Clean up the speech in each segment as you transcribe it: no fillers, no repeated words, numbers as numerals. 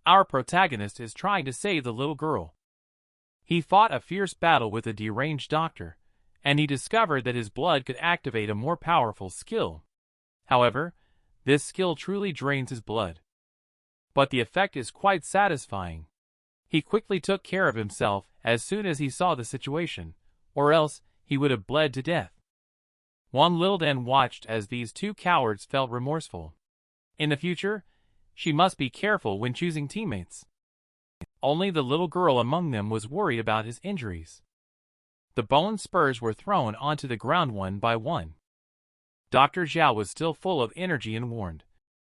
Our protagonist is trying to save the little girl. He fought a fierce battle with a deranged doctor, and he discovered that his blood could activate a more powerful skill. However, this skill truly drains his blood. But the effect is quite satisfying. He quickly took care of himself as soon as he saw the situation, or else he would have bled to death. Wang Lildan watched as these two cowards felt remorseful. In the future, she must be careful when choosing teammates. Only the little girl among them was worried about his injuries. The bone spurs were thrown onto the ground one by one. Dr. Zhao was still full of energy and warned,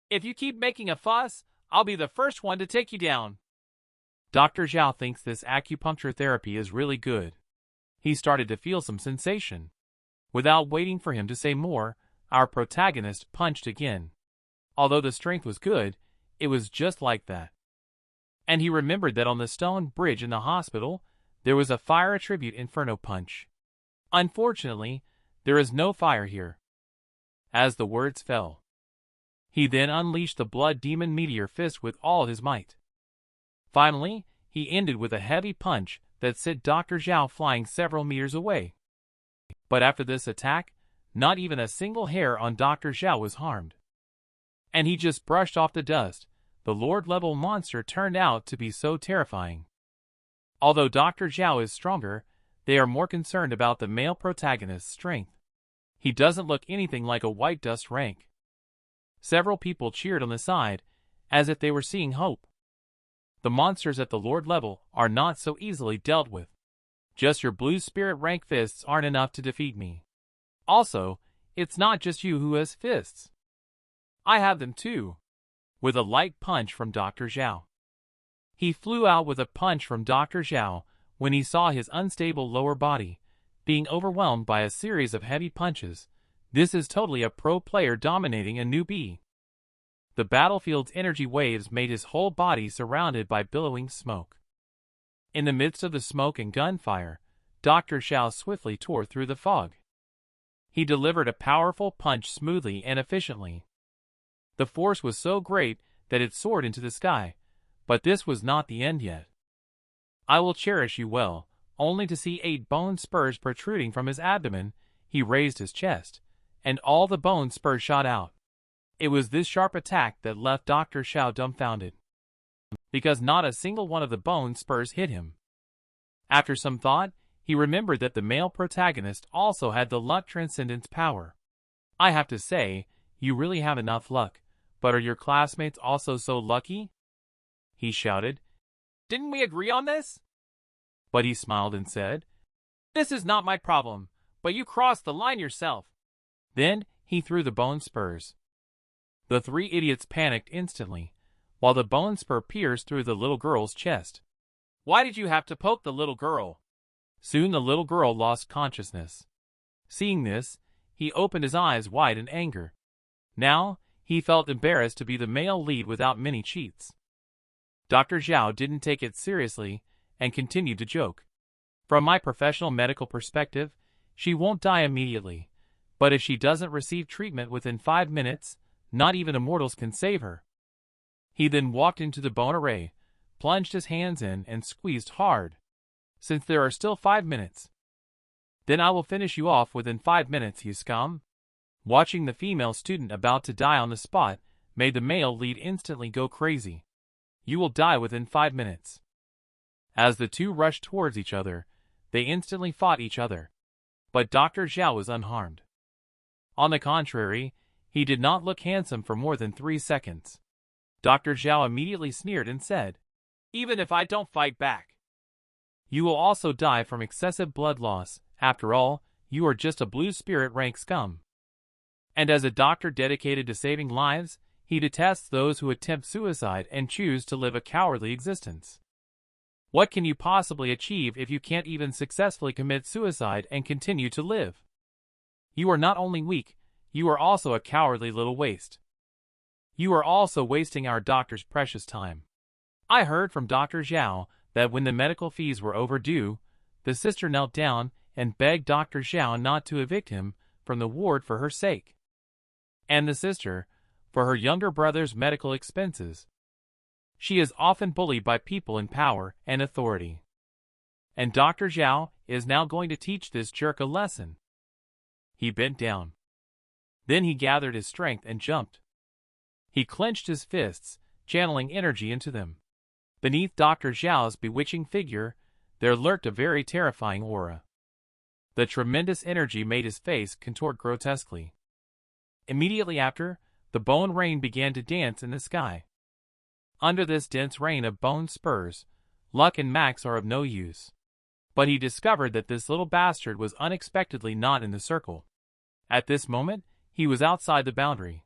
"If you keep making a fuss, I'll be the first one to take you down." Dr. Zhao thinks this acupuncture therapy is really good. He started to feel some sensation. Without waiting for him to say more, our protagonist punched again. Although the strength was good, it was just like that. And he remembered that on the stone bridge in the hospital, there was a fire attribute inferno punch. Unfortunately, there is no fire here. As the words fell, he then unleashed the blood demon meteor fist with all his might. Finally, he ended with a heavy punch that sent Dr. Zhao flying several meters away. But after this attack, not even a single hair on Dr. Zhao was harmed. And he just brushed off the dust. The Lord-level monster turned out to be so terrifying. Although Dr. Zhao is stronger, they are more concerned about the male protagonist's strength. He doesn't look anything like a white dust rank. Several people cheered on the side, as if they were seeing hope. The monsters at the Lord level are not so easily dealt with. Just your blue spirit rank fists aren't enough to defeat me. Also, it's not just you who has fists. I have them too. With a light punch from Dr. Zhao. He flew out with a punch from Dr. Zhao when he saw his unstable lower body being overwhelmed by a series of heavy punches. This is totally a pro player dominating a newbie. The battlefield's energy waves made his whole body surrounded by billowing smoke. In the midst of the smoke and gunfire, Dr. Zhao swiftly tore through the fog. He delivered a powerful punch smoothly and efficiently. The force was so great that it soared into the sky, but this was not the end yet. I will cherish you well, only to see 8 bone spurs protruding from his abdomen. He raised his chest, and all the bone spurs shot out. It was this sharp attack that left Dr. Zhao dumbfounded, because not a single one of the bone spurs hit him. After some thought, he remembered that the male protagonist also had the luck transcendence power. I have to say, you really have enough luck, but are your classmates also so lucky? He shouted. Didn't we agree on this? But he smiled and said, This is not my problem, but you crossed the line yourself. Then he threw the bone spurs. The 3 idiots panicked instantly, while the bone spur pierced through the little girl's chest. Why did you have to poke the little girl? Soon the little girl lost consciousness. Seeing this, he opened his eyes wide in anger. Now, he felt embarrassed to be the male lead without many cheats. Dr. Zhao didn't take it seriously and continued to joke. From my professional medical perspective, she won't die immediately, but if she doesn't receive treatment within 5 minutes, not even immortals can save her. He then walked into the bone array, plunged his hands in and squeezed hard. Since there are still 5 minutes. Then I will finish you off within 5 minutes, you scum. Watching the female student about to die on the spot made the male lead instantly go crazy. You will die within 5 minutes. As the two rushed towards each other, they instantly fought each other. But Dr. Zhao was unharmed. On the contrary, he did not look handsome for more than 3 seconds. Dr. Zhao immediately sneered and said, Even if I don't fight back, you will also die from excessive blood loss. After all, you are just a blue spirit rank scum. And as a doctor dedicated to saving lives, he detests those who attempt suicide and choose to live a cowardly existence. What can you possibly achieve if you can't even successfully commit suicide and continue to live? You are not only weak, you are also a cowardly little waste. You are also wasting our doctor's precious time. I heard from Dr. Zhao that when the medical fees were overdue, the sister knelt down and begged Dr. Zhao not to evict him from the ward for her sake. And the sister, for her younger brother's medical expenses. She is often bullied by people in power and authority. And Dr. Zhao is now going to teach this jerk a lesson. He bent down. Then he gathered his strength and jumped. He clenched his fists, channeling energy into them. Beneath Dr. Zhao's bewitching figure, there lurked a very terrifying aura. The tremendous energy made his face contort grotesquely. Immediately after, the bone rain began to dance in the sky. Under this dense rain of bone spurs, Luck and Max are of no use. But he discovered that this little bastard was unexpectedly not in the circle. At this moment, he was outside the boundary.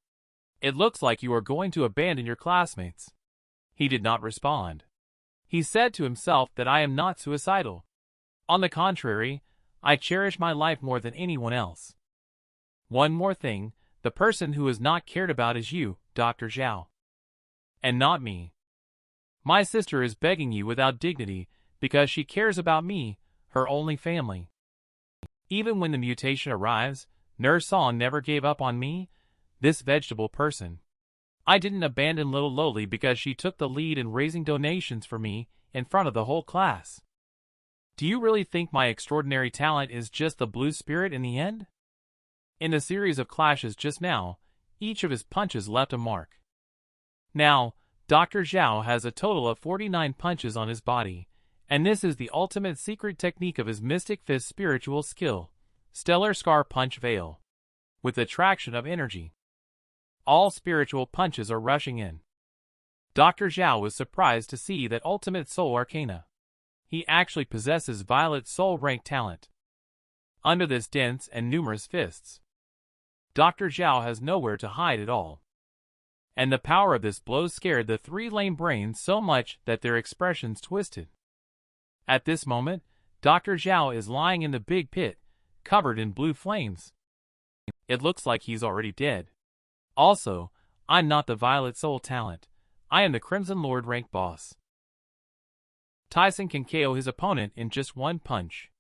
It looks like you are going to abandon your classmates. He did not respond. He said to himself that I am not suicidal. On the contrary, I cherish my life more than anyone else. One more thing, the person who is not cared about is you, Dr. Zhao. And not me. My sister is begging you without dignity because she cares about me, her only family. Even when the mutation arrives, Nurse Song never gave up on me, this vegetable person. I didn't abandon little Loli because she took the lead in raising donations for me in front of the whole class. Do you really think my extraordinary talent is just the blue spirit in the end? In the series of clashes just now, each of his punches left a mark. Now, Dr. Zhao has a total of 49 punches on his body, and this is the ultimate secret technique of his Mystic Fist spiritual skill, Stellar Scar Punch Veil, with attraction of energy. All spiritual punches are rushing in. Dr. Zhao was surprised to see that Ultimate Soul Arcana. He actually possesses Violet Soul rank talent. Under this dense and numerous fists, Dr. Zhao has nowhere to hide at all. And the power of this blow scared the three lame brains so much that their expressions twisted. At this moment, Dr. Zhao is lying in the big pit, covered in blue flames. It looks like he's already dead. Also, I'm not the Violet Soul talent. I am the Crimson Lord rank boss. Tyson can KO his opponent in just one punch.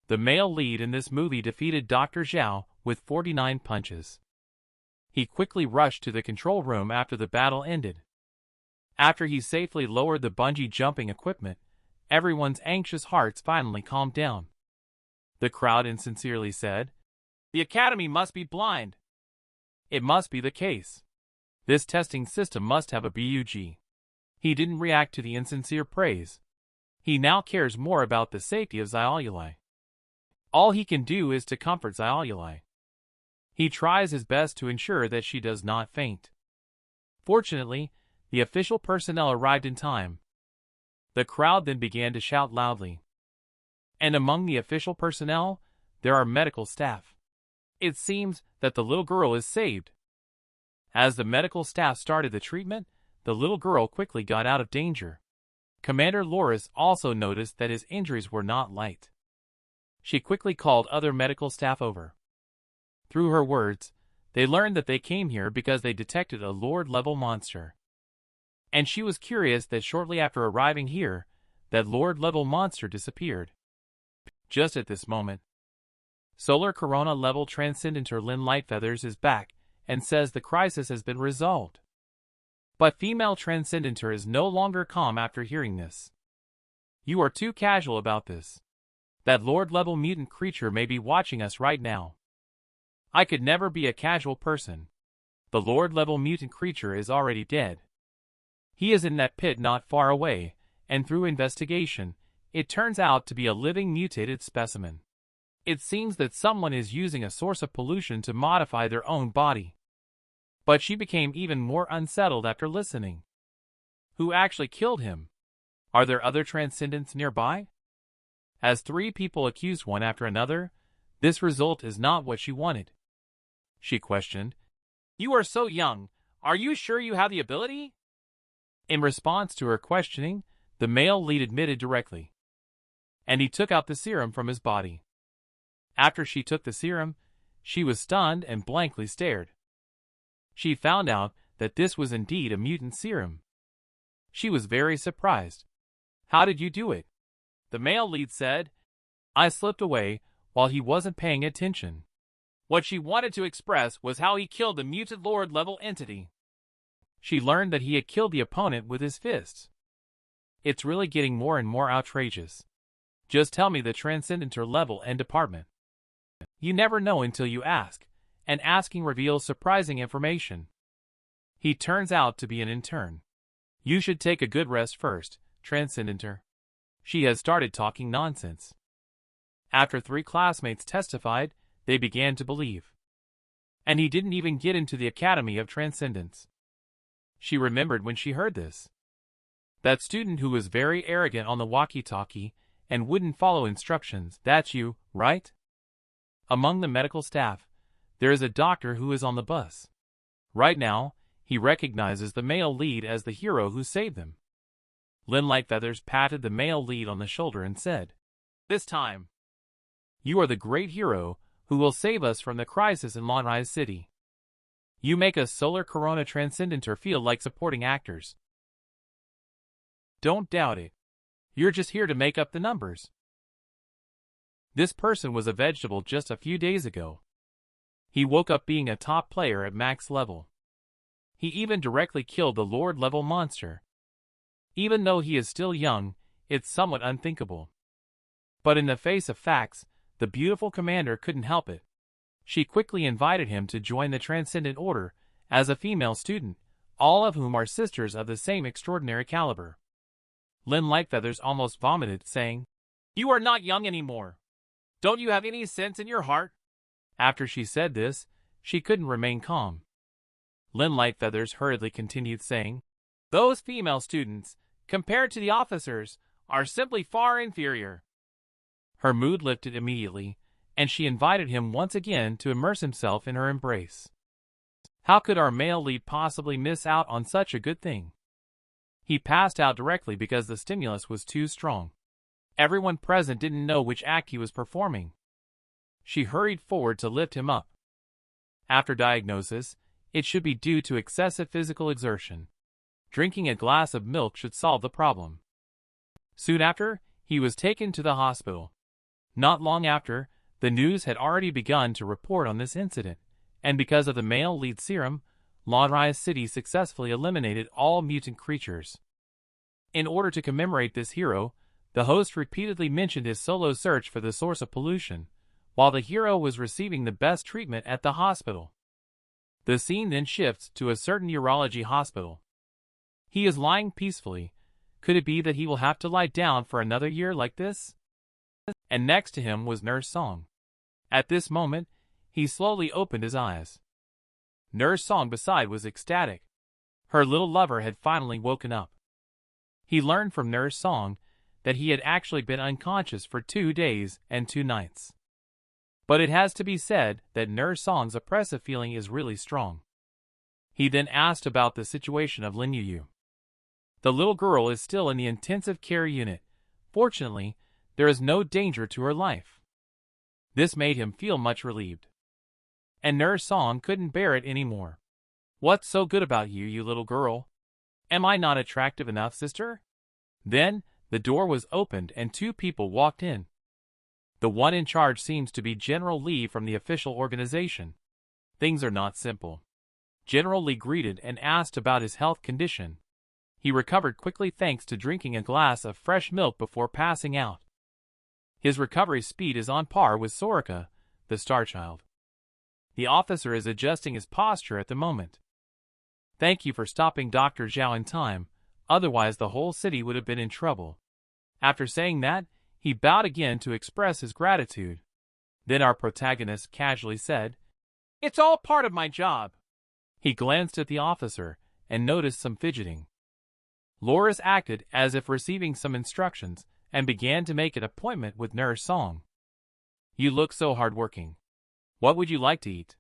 The male lead in this movie defeated Dr. Zhao with 49 punches. He quickly rushed to the control room after the battle ended. After he safely lowered the bungee jumping equipment, everyone's anxious hearts finally calmed down. The crowd insincerely said, "The Academy must be blind. It must be the case. This testing system must have a bug." He didn't react to the insincere praise. He now cares more about the safety of Xiaolulai. All he can do is to comfort Xiaolulai. He tries his best to ensure that she does not faint. Fortunately, the official personnel arrived in time. The crowd then began to shout loudly. And among the official personnel, there are medical staff. It seems that the little girl is saved. As the medical staff started the treatment, the little girl quickly got out of danger. Commander Loris also noticed that his injuries were not light. She quickly called other medical staff over. Through her words, they learned that they came here because they detected a Lord-level monster. And she was curious that shortly after arriving here, that Lord-level monster disappeared. Just at this moment, Solar Corona-level Transcendentor Lin Lightfeathers is back and says the crisis has been resolved. But female Transcendentor is no longer calm after hearing this. You are too casual about this. That Lord-level mutant creature may be watching us right now. I could never be a casual person. The Lord-level mutant creature is already dead. He is in that pit not far away, and through investigation, it turns out to be a living mutated specimen. It seems that someone is using a source of pollution to modify their own body. But she became even more unsettled after listening. Who actually killed him? Are there other transcendents nearby? As three people accused one after another, this result is not what she wanted. She questioned, "You are so young. Are you sure you have the ability?" In response to her questioning, the male lead admitted directly. And he took out the serum from his body. After she took the serum, she was stunned and blankly stared. She found out that this was indeed a mutant serum. She was very surprised. "How did you do it?" The male lead said, "I slipped away while he wasn't paying attention." What she wanted to express was how he killed the mutant Lord-level entity. she learned that he had killed the opponent with his fists. It's really getting more and more outrageous. Just tell me the transcendental level and department. You never know until you ask, and asking reveals surprising information. He turns out to be an intern. You should take a good rest first, transcendenter. She has started talking nonsense. After 3 classmates testified, they began to believe. And he didn't even get into the Academy of Transcendence. She remembered when she heard this. That student who was very arrogant on the walkie-talkie and wouldn't follow instructions. That's you, right? Among the medical staff, there is a doctor who is on the bus. Right now, he recognizes the male lead as the hero who saved them. Lynn Lightfeathers patted the male lead on the shoulder and said, "This time, you are the great hero who will save us from the crisis in Lonrise City. You make us Solar Corona Transcendenter feel like supporting actors. Don't doubt it. You're just here to make up the numbers." This person was a vegetable just a few days ago. He woke up being a top player at max level. He even directly killed the Lord level monster. Even though he is still young, it's somewhat unthinkable. But in the face of facts, the beautiful commander couldn't help it. She quickly invited him to join the Transcendent Order as a female student, all of whom are sisters of the same extraordinary caliber. Lynn Lightfeathers almost vomited, saying, "You are not young anymore. Don't you have any sense in your heart?" After she said this, she couldn't remain calm. Lynn Lightfeathers hurriedly continued, saying, "Those female students, compared to the officers, are simply far inferior." Her mood lifted immediately, and she invited him once again to immerse himself in her embrace. How could our male lead possibly miss out on such a good thing? He passed out directly because the stimulus was too strong. Everyone present didn't know which act he was performing. She hurried forward to lift him up. After diagnosis, it should be due to excessive physical exertion. Drinking a glass of milk should solve the problem. Soon after, he was taken to the hospital. Not long after, the news had already begun to report on this incident, and because of the male lead serum, Lonrise City successfully eliminated all mutant creatures. In order to commemorate this hero, the host repeatedly mentioned his solo search for the source of pollution, while the hero was receiving the best treatment at the hospital. The scene then shifts to a certain urology hospital. He is lying peacefully. Could it be that he will have to lie down for another year like this? And next to him was Nurse Song. At this moment, he slowly opened his eyes. Nurse Song beside was ecstatic. Her little lover had finally woken up. He learned from Nurse Song that he had actually been unconscious for 2 days and 2 nights. But it has to be said that Nurse Song's oppressive feeling is really strong. He then asked about the situation of Lin Yu. The little girl is still in the intensive care unit. Fortunately, there is no danger to her life. This made him feel much relieved. And Nurse Song couldn't bear it anymore. "What's so good about you, you little girl? Am I not attractive enough, sister?" Then, the door was opened and 2 people walked in. The one in charge seems to be General Lee from the official organization. Things are not simple. General Lee greeted and asked about his health condition. He recovered quickly thanks to drinking a glass of fresh milk before passing out. His recovery speed is on par with Soraka, the Star Child. The officer is adjusting his posture at the moment. "Thank you for stopping Dr. Zhao in time, otherwise the whole city would have been in trouble." After saying that, he bowed again to express his gratitude. Then our protagonist casually said, "It's all part of my job." He glanced at the officer and noticed some fidgeting. Loris acted as if receiving some instructions and began to make an appointment with Nurse Song. "You look so hardworking. What would you like to eat?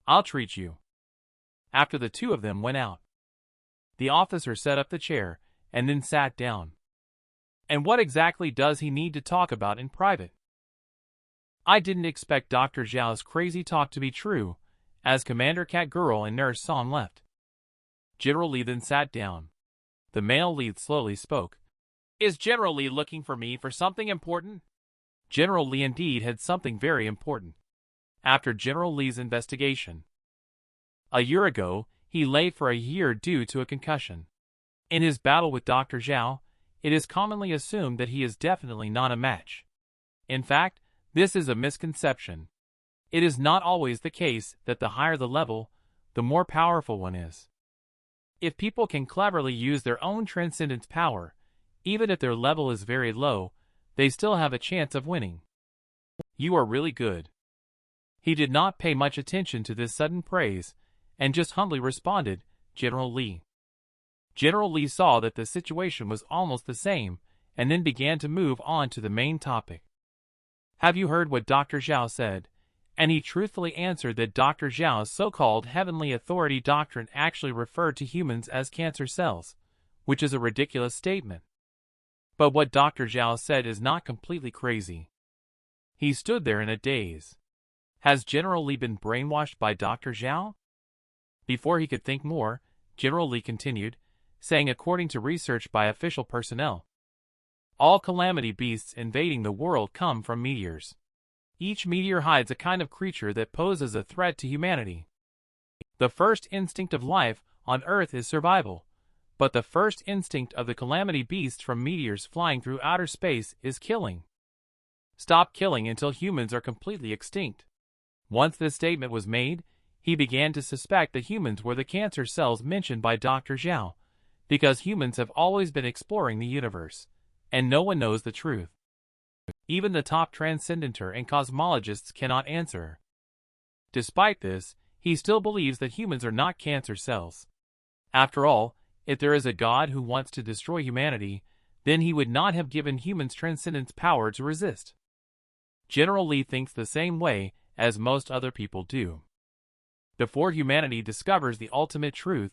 I'll treat you." After the 2 of them went out, the officer set up the chair and then sat down. And what exactly does he need to talk about in private? I didn't expect Dr. Zhao's crazy talk to be true, as Commander Cat Girl and Nurse Song left. General Lee then sat down. The male lead slowly spoke. "Is General Lee looking for me for something important?" General Lee indeed had something very important. After General Lee's investigation, a year ago, he lay for a year due to a concussion. In his battle with Dr. Zhao, it is commonly assumed that he is definitely not a match. In fact, this is a misconception. It is not always the case that the higher the level, the more powerful one is. If people can cleverly use their own transcendence power, even if their level is very low, they still have a chance of winning. You are really good. He did not pay much attention to this sudden praise, and just humbly responded, General Li. General Li saw that the situation was almost the same, and then began to move on to the main topic. Have you heard what Dr. Zhao said? And he truthfully answered that Dr. Zhao's so-called heavenly authority doctrine actually referred to humans as cancer cells, which is a ridiculous statement. But what Dr. Zhao said is not completely crazy. He stood there in a daze. Has General Li been brainwashed by Dr. Zhao? Before he could think more, General Li continued, saying according to research by official personnel, all calamity beasts invading the world come from meteors. Each meteor hides a kind of creature that poses a threat to humanity. The first instinct of life on Earth is survival, but the first instinct of the calamity beasts from meteors flying through outer space is killing. Stop killing until humans are completely extinct. Once this statement was made, he began to suspect that humans were the cancer cells mentioned by Dr. Zhao, because humans have always been exploring the universe, and no one knows the truth. Even the top transcendenter and cosmologists cannot answer. Despite this, he still believes that humans are not cancer cells. After all, if there is a God who wants to destroy humanity, then he would not have given humans transcendence power to resist. General Li thinks the same way as most other people do. Before humanity discovers the ultimate truth,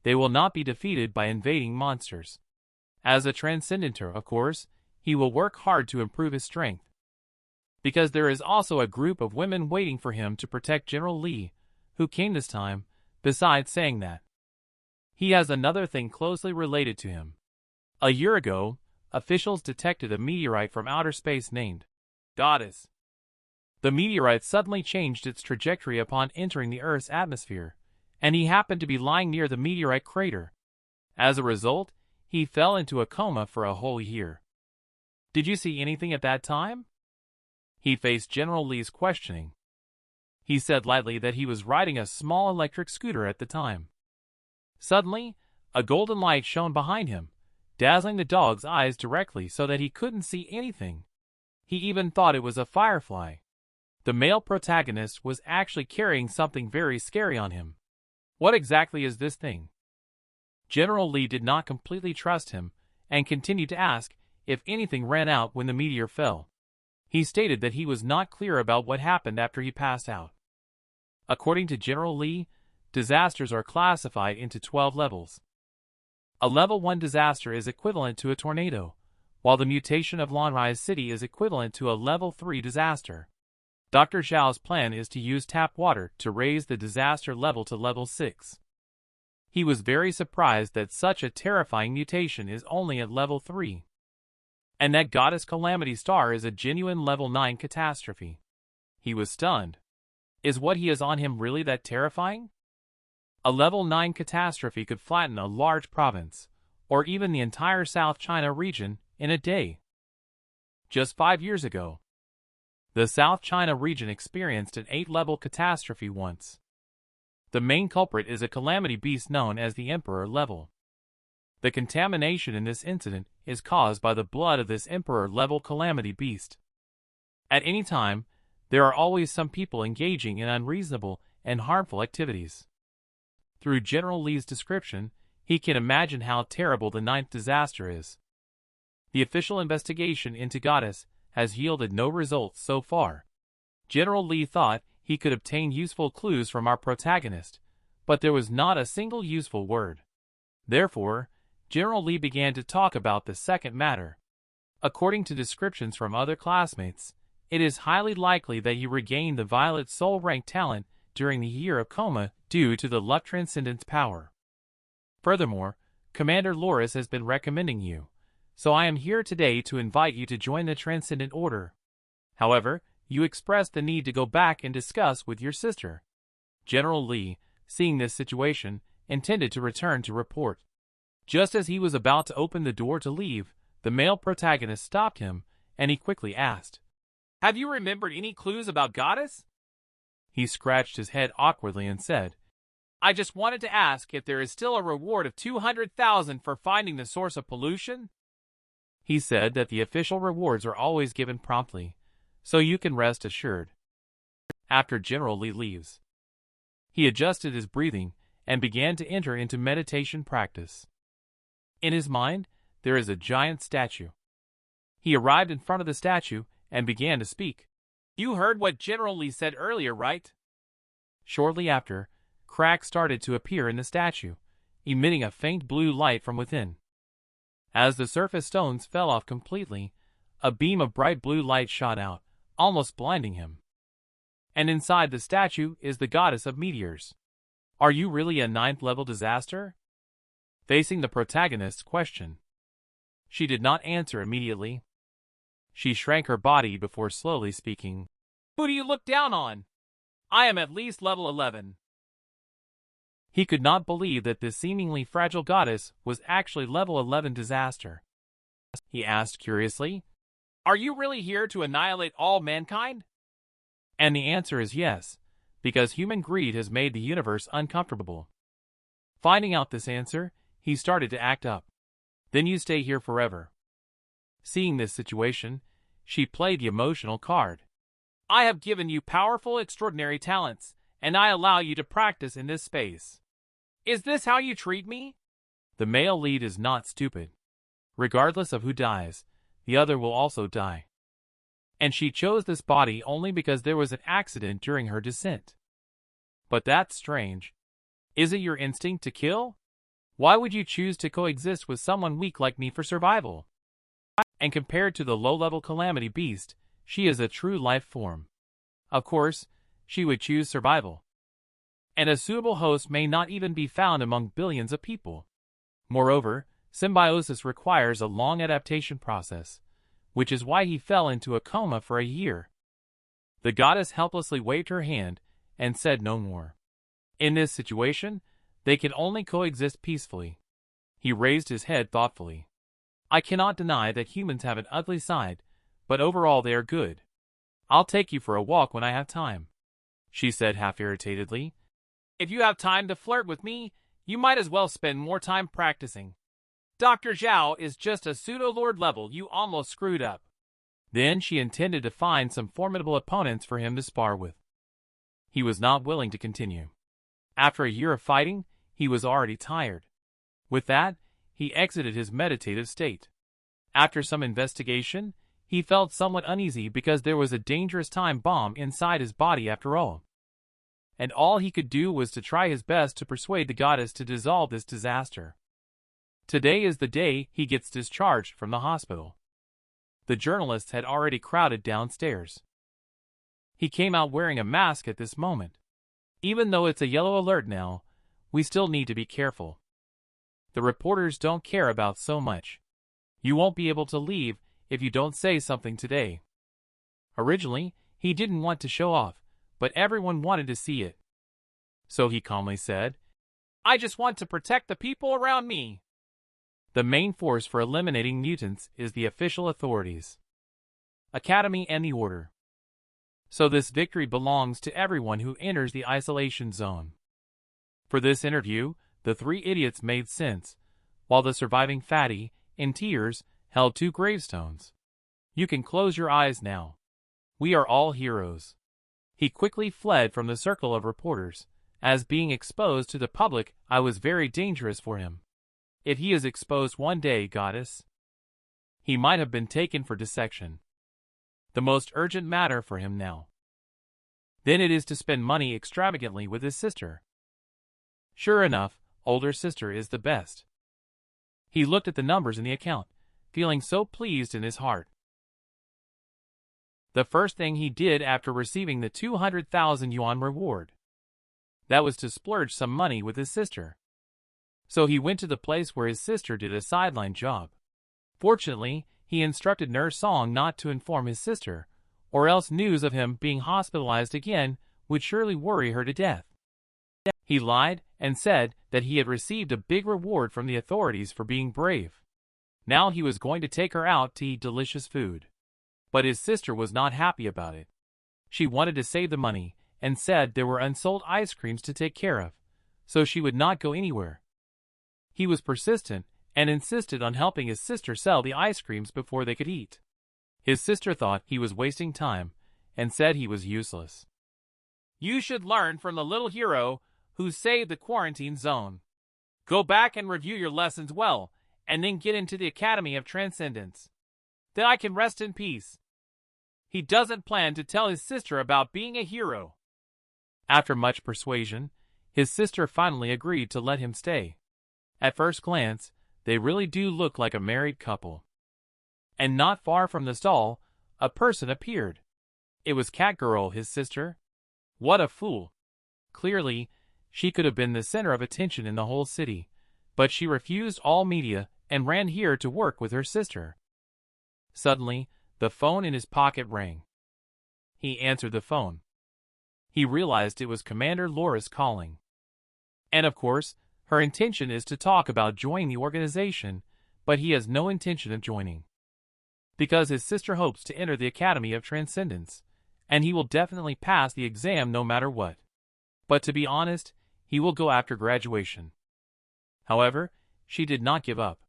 they will not be defeated by invading monsters. As a transcendenter, of course, he will work hard to improve his strength. Because there is also a group of women waiting for him to protect General Li, who came this time, besides saying that. He has another thing closely related to him. A year ago, officials detected a meteorite from outer space named Goddess. The meteorite suddenly changed its trajectory upon entering the Earth's atmosphere, and he happened to be lying near the meteorite crater. As a result, he fell into a coma for a whole year. Did you see anything at that time? He faced General Li's questioning. He said lightly that he was riding a small electric scooter at the time. Suddenly, a golden light shone behind him, dazzling the dog's eyes directly so that he couldn't see anything. He even thought it was a firefly. The male protagonist was actually carrying something very scary on him. What exactly is this thing? General Li did not completely trust him, and continued to ask if anything ran out when the meteor fell. He stated that he was not clear about what happened after he passed out. According to General Li, disasters are classified into 12 levels. A level 1 disaster is equivalent to a tornado, while the mutation of Lanrai's city is equivalent to a level 3 disaster. Dr. Zhao's plan is to use tap water to raise the disaster level to level 6. He was very surprised that such a terrifying mutation is only at level 3. And that Goddess Calamity Star is a genuine level 9 catastrophe. He was stunned. Is what he has on him really that terrifying? A level 9 catastrophe could flatten a large province, or even the entire South China region, in a day. Just 5 years ago, the South China region experienced an 8-level catastrophe once. The main culprit is a calamity beast known as the Emperor level. The contamination in this incident is caused by the blood of this Emperor level calamity beast. At any time, there are always some people engaging in unreasonable and harmful activities. Through General Li's description, he can imagine how terrible the 9th disaster is. The official investigation into Goddess has yielded no results so far. General Li thought he could obtain useful clues from our protagonist, but there was not a single useful word. Therefore, General Li began to talk about the second matter. According to descriptions from other classmates, it is highly likely that you regained the Violet Soul rank talent during the year of coma due to the luck transcendence power. Furthermore, Commander Loris has been recommending you, so I am here today to invite you to join the Transcendent Order. However, you expressed the need to go back and discuss with your sister. General Li, seeing this situation, intended to return to report. Just as he was about to open the door to leave, the male protagonist stopped him, and he quickly asked, "Have you remembered any clues about Goddess?" He scratched his head awkwardly and said, "I just wanted to ask if there is still a reward of 200,000 for finding the source of pollution." He said that the official rewards are always given promptly, so you can rest assured. After General Lee leaves, he adjusted his breathing and began to enter into meditation practice. In his mind, there is a giant statue. He arrived in front of the statue and began to speak. "You heard what General Lee said earlier, right?" Shortly after, cracks started to appear in the statue, emitting a faint blue light from within. As the surface stones fell off completely, a beam of bright blue light shot out, almost blinding him. And inside the statue is the goddess of meteors. "Are you really a 9th-level disaster?" Facing the protagonist's question, she did not answer immediately. She shrank her body before slowly speaking. "Who do you look down on? I am at least level 11. He could not believe that this seemingly fragile goddess was actually level 11 disaster. He asked curiously, "Are you really here to annihilate all mankind?" And the answer is yes, because human greed has made the universe uncomfortable. Finding out this answer, he started to act up. "Then you stay here forever." Seeing this situation, she played the emotional card. "I have given you powerful, extraordinary talents, and I allow you to practice in this space. Is this how you treat me?" The male lead is not stupid. Regardless of who dies, the other will also die. And she chose this body only because there was an accident during her descent. But that's strange. Is it your instinct to kill? Why would you choose to coexist with someone weak like me for survival? And compared to the low-level calamity beast, she is a true life form. Of course, she would choose survival. And a suitable host may not even be found among billions of people. Moreover, symbiosis requires a long adaptation process, which is why he fell into a coma for a year. The goddess helplessly waved her hand and said no more. In this situation, they can only coexist peacefully. He raised his head thoughtfully. "I cannot deny that humans have an ugly side, but overall they are good. I'll take you for a walk when I have time," she said half-irritatedly. "If you have time to flirt with me, you might as well spend more time practicing. Dr. Zhao is just a pseudo-lord level you almost screwed up." Then she intended to find some formidable opponents for him to spar with. He was not willing to continue. After a year of fighting, he was already tired. With that, he exited his meditative state. After some investigation, he felt somewhat uneasy because there was a dangerous time bomb inside his body after all. And all he could do was to try his best to persuade the goddess to dissolve this disaster. Today is the day he gets discharged from the hospital. The journalists had already crowded downstairs. He came out wearing a mask at this moment. "Even though it's a yellow alert now, we still need to be careful. The reporters don't care about so much. You won't be able to leave if you don't say something today." Originally, he didn't want to show off, but everyone wanted to see it. So he calmly said, "I just want to protect the people around me." The main force for eliminating mutants is the official authorities, Academy and the Order. So this victory belongs to everyone who enters the isolation zone. For this interview, the three idiots made sense, while the surviving fatty, in tears, held 2 gravestones. "You can close your eyes now. We are all heroes." He quickly fled from the circle of reporters, as being exposed to the public was very dangerous for him. If he is exposed one day, goddess, he might have been taken for dissection. The most urgent matter for him now, then it is to spend money extravagantly with his sister. Sure enough, older sister is the best. He looked at the numbers in the account, feeling so pleased in his heart. The first thing he did after receiving the 200,000 yuan reward, that was to splurge some money with his sister. So he went to the place where his sister did a sideline job. Fortunately, he instructed Nurse Song not to inform his sister, or else news of him being hospitalized again would surely worry her to death. He lied and said that he had received a big reward from the authorities for being brave. Now he was going to take her out to eat delicious food. But his sister was not happy about it. She wanted to save the money and said there were unsold ice creams to take care of, so she would not go anywhere. He was persistent and insisted on helping his sister sell the ice creams before they could eat. His sister thought he was wasting time and said he was useless. You should learn from the little hero who saved the quarantine zone. Go back and review your lessons well, and then get into the Academy of Transcendence. Then I can rest in peace. He doesn't plan to tell his sister about being a hero. After much persuasion, his sister finally agreed to let him stay. At first glance, they really do look like a married couple. And not far from the stall, a person appeared. It was Catgirl, his sister. What a fool! Clearly, she could have been the center of attention in the whole city, but she refused all media and ran here to work with her sister. Suddenly, the phone in his pocket rang. He answered the phone. He realized it was Commander Laura's calling. And of course, her intention is to talk about joining the organization, but he has no intention of joining. Because his sister hopes to enter the Academy of Transcendence, and he will definitely pass the exam no matter what. But to be honest, he will go after graduation. However, she did not give up.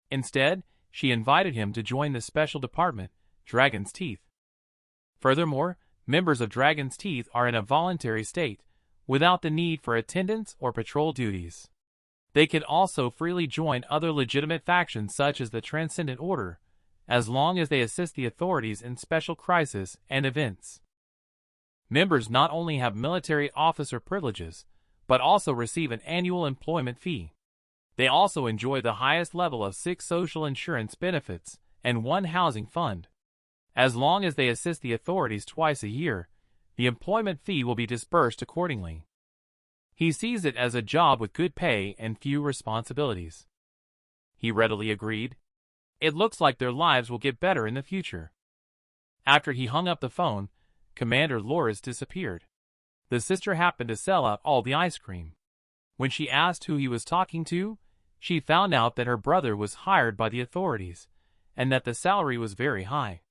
Instead, she invited him to join the special department, Dragon's Teeth. Furthermore, members of Dragon's Teeth are in a voluntary state, without the need for attendance or patrol duties. They can also freely join other legitimate factions such as the Transcendent Order, as long as they assist the authorities in special crises and events. Members not only have military officer privileges, but also receive an annual employment fee. They also enjoy the highest level of 6 social insurance benefits and 1 housing fund. As long as they assist the authorities twice a year, the employment fee will be disbursed accordingly. He sees it as a job with good pay and few responsibilities. He readily agreed. It looks like their lives will get better in the future. After he hung up the phone, Commander Laura's disappeared. The sister happened to sell out all the ice cream. When she asked who he was talking to, she found out that her brother was hired by the authorities, and that the salary was very high.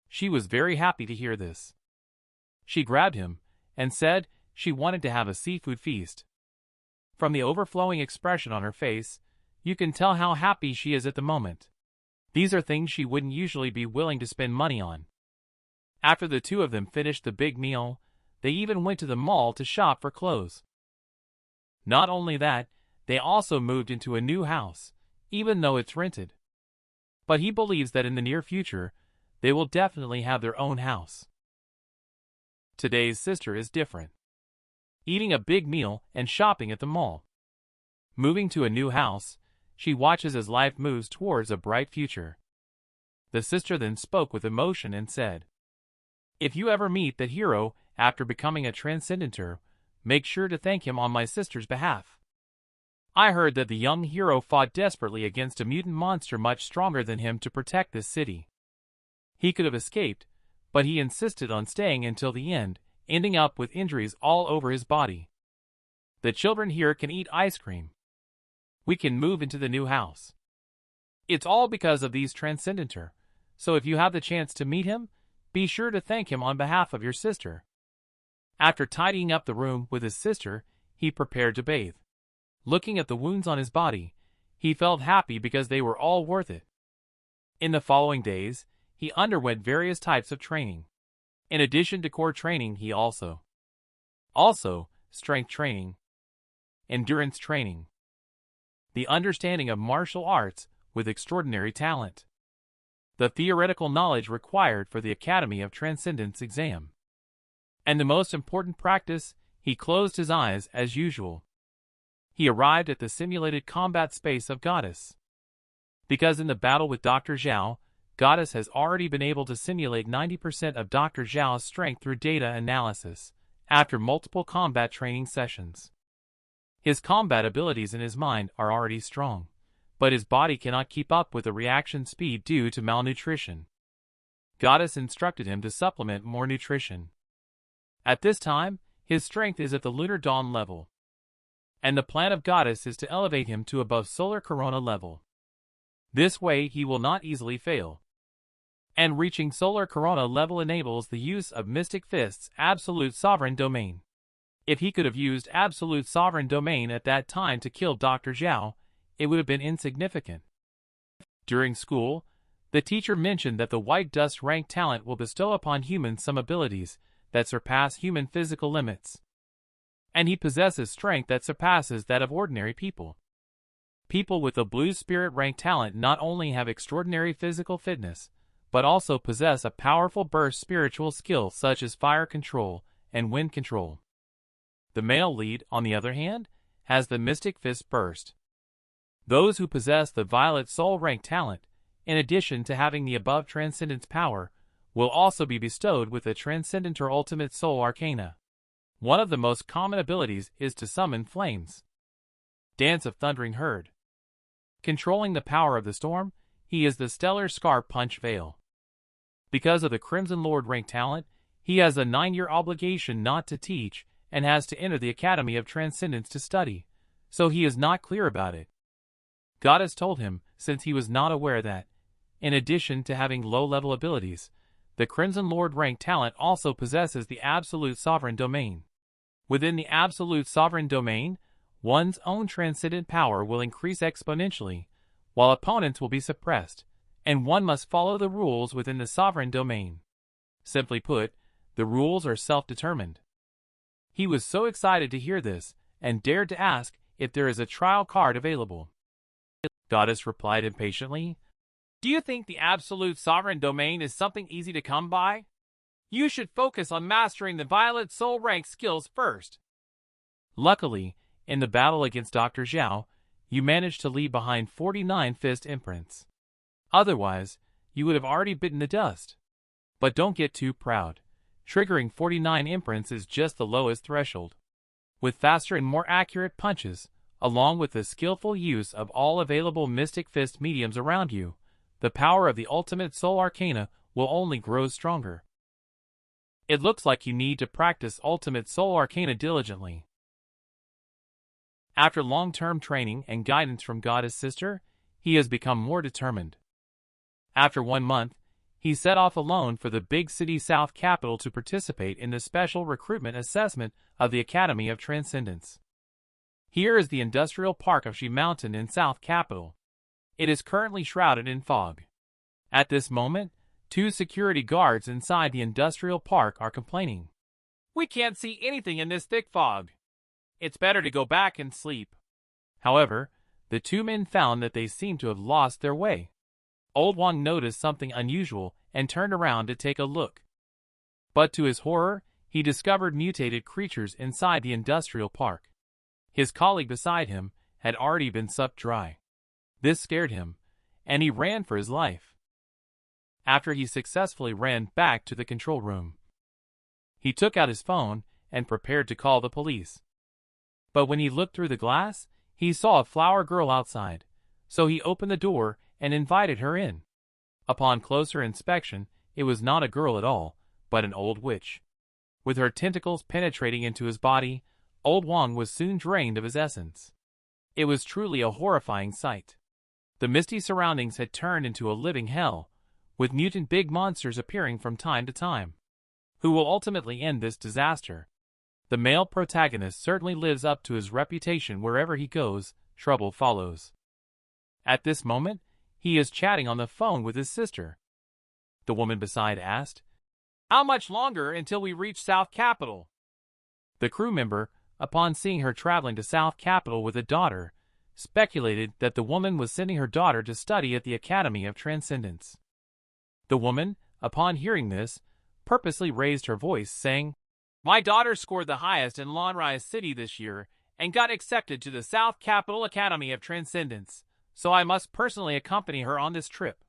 She was very happy to hear this. She grabbed him and said she wanted to have a seafood feast. From the overflowing expression on her face, you can tell how happy she is at the moment. These are things she wouldn't usually be willing to spend money on. After the two of them finished the big meal, they even went to the mall to shop for clothes. Not only that, they also moved into a new house, even though it's rented. But he believes that in the near future, they will definitely have their own house. Today's sister is different. Eating a big meal and shopping at the mall. Moving to a new house, she watches as life moves towards a bright future. The sister then spoke with emotion and said, "If you ever meet the hero after becoming a transcendenter, make sure to thank him on my sister's behalf. I heard that the young hero fought desperately against a mutant monster much stronger than him to protect this city. He could have escaped, but he insisted on staying until the end, ending up with injuries all over his body. The children here can eat ice cream. We can move into the new house. It's all because of these transcendenter, so if you have the chance to meet him, be sure to thank him on behalf of your sister." After tidying up the room with his sister, he prepared to bathe. Looking at the wounds on his body, he felt happy because they were all worth it. In the following days, he underwent various types of training. In addition to core training, he also strength training, endurance training, the understanding of martial arts with extraordinary talent, the theoretical knowledge required for the Academy of Transcendence exam, and the most important practice, he closed his eyes as usual. He arrived at the simulated combat space of Goddess. Because in the battle with Dr. Zhao, Goddess has already been able to simulate 90% of Dr. Zhao's strength through data analysis, after multiple combat training sessions. His combat abilities in his mind are already strong, but his body cannot keep up with the reaction speed due to malnutrition. Goddess instructed him to supplement more nutrition. At this time, his strength is at the Lunar Dawn level. and the plan of Goddess is to elevate him to above solar corona level. This way he will not easily fail. And reaching solar corona level enables the use of Mystic Fist's absolute sovereign domain. If he could have used absolute sovereign domain at that time to kill Dr. Zhao, it would have been insignificant. During school, the teacher mentioned that the white dust rank talent will bestow upon humans some abilities that surpass human physical limits. And he possesses strength that surpasses that of ordinary people. People with the blue spirit rank talent not only have extraordinary physical fitness, but also possess a powerful burst spiritual skill such as fire control and wind control. The male lead, on the other hand, has the Mystic Fist burst. Those who possess the violet soul rank talent, in addition to having the above transcendence power, will also be bestowed with the transcendent or ultimate soul arcana. One of the most common abilities is to summon flames. Dance of Thundering Herd. Controlling the power of the storm, he is the stellar Scar Punch Veil. Because of the Crimson Lord rank talent, he has a 9-year obligation not to teach and has to enter the Academy of Transcendence to study, so he is not clear about it. Goddess told him, since he was not aware that, in addition to having low-level abilities, the Crimson Lord rank talent also possesses the Absolute Sovereign Domain. Within the Absolute Sovereign Domain, one's own transcendent power will increase exponentially, while opponents will be suppressed, and one must follow the rules within the Sovereign Domain. Simply put, the rules are self-determined. He was so excited to hear this, and dared to ask if there is a trial card available. Goddess replied impatiently, "Do you think the Absolute Sovereign Domain is something easy to come by? You should focus on mastering the Violet Soul rank skills first." Luckily, in the battle against Dr. Zhao, you managed to leave behind 49 fist imprints. Otherwise, you would have already bitten the dust. But don't get too proud. Triggering 49 imprints is just the lowest threshold. With faster and more accurate punches, along with the skillful use of all available Mystic Fist mediums around you, the power of the Ultimate Soul Arcana will only grow stronger. It looks like you need to practice Ultimate Soul Arcana diligently. After long-term training and guidance from Goddess Sister, he has become more determined. After 1 month, he set off alone for the big city South capital to participate in the special recruitment assessment of the Academy of Transcendence. Here is the industrial park of Shi Mountain in South capital. It is currently shrouded in fog. At this moment, 2 security guards inside the industrial park are complaining. "We can't see anything in this thick fog. It's better to go back and sleep." However, the 2 men found that they seemed to have lost their way. Old Wang noticed something unusual and turned around to take a look. But to his horror, he discovered mutated creatures inside the industrial park. His colleague beside him had already been sucked dry. This scared him, and he ran for his life. After he successfully ran back to the control room, he took out his phone and prepared to call the police. But when he looked through the glass, he saw a flower girl outside, so he opened the door and invited her in. Upon closer inspection, it was not a girl at all, but an old witch. With her tentacles penetrating into his body, Old Wang was soon drained of his essence. It was truly a horrifying sight. The misty surroundings had turned into a living hell, with mutant big monsters appearing from time to time. Who will ultimately end this disaster? The male protagonist certainly lives up to his reputation. Wherever he goes, trouble follows. At this moment, he is chatting on the phone with his sister. The woman beside asked, "How much longer until we reach South Capital?" The crew member, upon seeing her traveling to South Capital with a daughter, speculated that the woman was sending her daughter to study at the Academy of Transcendence. The woman, upon hearing this, purposely raised her voice, saying, "My daughter scored the highest in Lanrai City this year and got accepted to the South Capital Academy of Transcendence, so I must personally accompany her on this trip."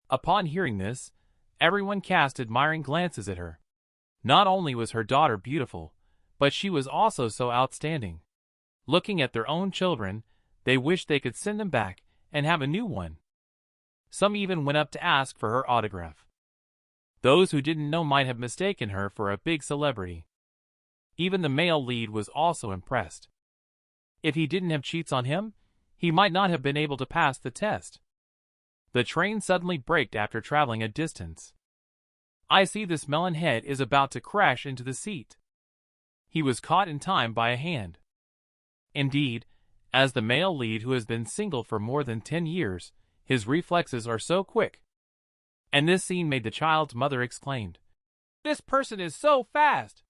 Upon hearing this, everyone cast admiring glances at her. Not only was her daughter beautiful, but she was also so outstanding. Looking at their own children, they wished they could send them back and have a new one. Some even went up to ask for her autograph. Those who didn't know might have mistaken her for a big celebrity. Even the male lead was also impressed. If he didn't have cheats on him, he might not have been able to pass the test. The train suddenly braked after traveling a distance. I see this melon head is about to crash into the seat. He was caught in time by a hand. Indeed, as the male lead who has been single for more than 10 years, his reflexes are so quick. And this scene made the child's mother exclaimed, "This person is so fast!"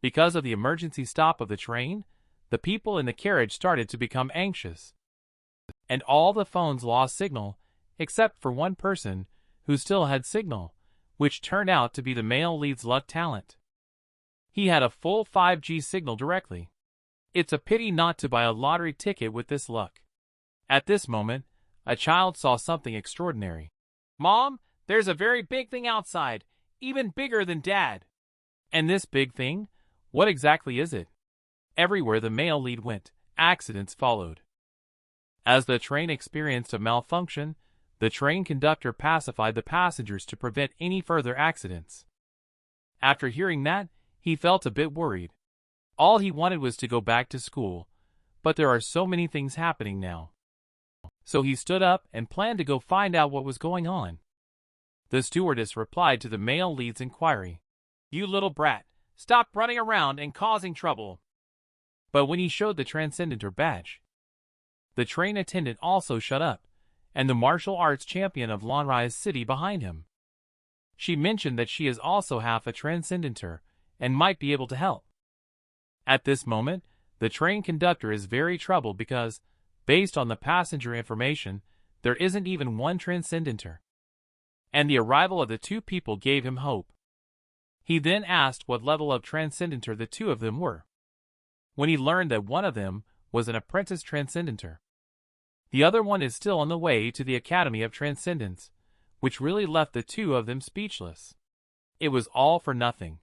Because of the emergency stop of the train, the people in the carriage started to become anxious. And all the phones lost signal, except for one person, who still had signal, which turned out to be the male lead's luck talent. He had a full 5G signal directly. It's a pity not to buy a lottery ticket with this luck. At this moment, a child saw something extraordinary. "Mom, there's a very big thing outside, even bigger than Dad." "And this big thing? What exactly is it?" Everywhere the male lead went, accidents followed. As the train experienced a malfunction, the train conductor pacified the passengers to prevent any further accidents. After hearing that, he felt a bit worried. All he wanted was to go back to school, but there are so many things happening now. So he stood up and planned to go find out what was going on. The stewardess replied to the male lead's inquiry, "You little brat, stop running around and causing trouble." But when he showed the transcendentor badge, the train attendant also shut up, and the martial arts champion of Lanrai's city behind him. She mentioned that she is also half a transcendentor and might be able to help. At this moment, the train conductor is very troubled because, based on the passenger information, there isn't even one transcendentor. And the arrival of the two people gave him hope. He then asked what level of transcendentor the two of them were, when he learned that one of them was an apprentice transcendentor. The other one is still on the way to the Academy of Transcendence, which really left the two of them speechless. It was all for nothing.